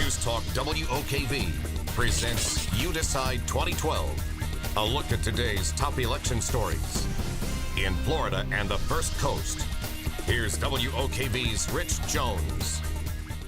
News Talk WOKV presents You Decide 2012. A look at today's top election stories in Florida and the First Coast. Here's WOKV's Rich Jones.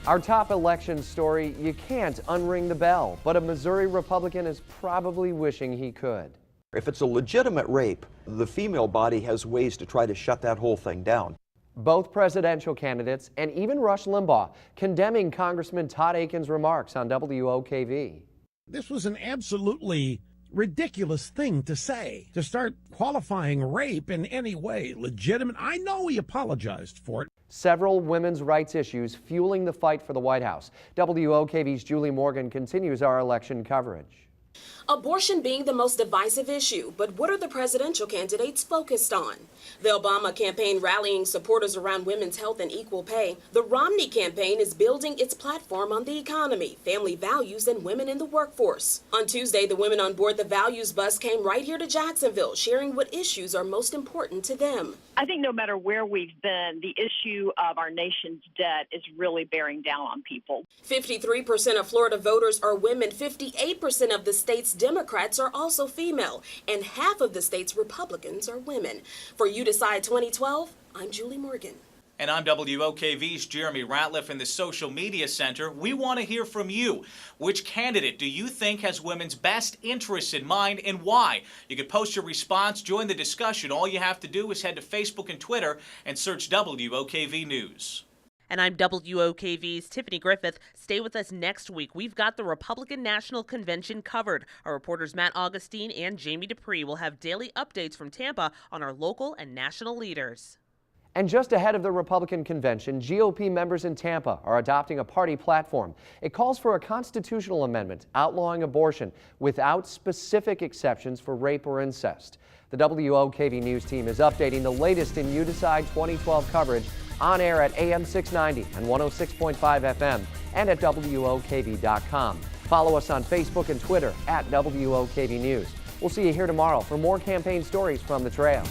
Our top election story, you can't unring the bell, but a Missouri Republican is probably wishing he could. If it's a legitimate rape, the female body has ways to try to shut that whole thing down. Both presidential candidates and even Rush Limbaugh condemning Congressman Todd Akin's remarks on WOKV. This was an absolutely ridiculous thing to say, to start qualifying rape in any way legitimate. I know he apologized for it. Several women's rights issues fueling the fight for the White House. WOKV's Julie Morgan continues our election coverage. Abortion being the most divisive issue, but what are the presidential candidates focused on? The Obama campaign rallying supporters around women's health and equal pay. The Romney campaign is building its platform on the economy, family values, and women in the workforce. On Tuesday, the women on board the Values bus came right here to Jacksonville, sharing what issues are most important to them. I think no matter where we've been, the issue of our nation's debt is really bearing down on people. 53% of Florida voters are women. 58% of the state's Democrats are also female, and half of the state's Republicans are women. For You Decide 2012, I'm Julie Morgan. And I'm WOKV's Jeremy Ratliff in the Social Media Center. We want to hear from you. Which candidate do you think has women's best interests in mind and why? You can post your response, join the discussion. All you have to do is head to Facebook and Twitter and search WOKV News. And I'm WOKV's Tiffany Griffith. Stay with us next week. We've got the Republican National Convention covered. Our reporters Matt Augustine and Jamie Dupree will have daily updates from Tampa on our local and national leaders. And just ahead of the Republican convention, GOP members in Tampa are adopting a party platform. It calls for a constitutional amendment outlawing abortion without specific exceptions for rape or incest. The WOKV News team is updating the latest in You Decide 2012 coverage on air at AM 690 and 106.5 FM and at WOKV.com. Follow us on Facebook and Twitter at WOKV News. We'll see you here tomorrow for more campaign stories from the trail.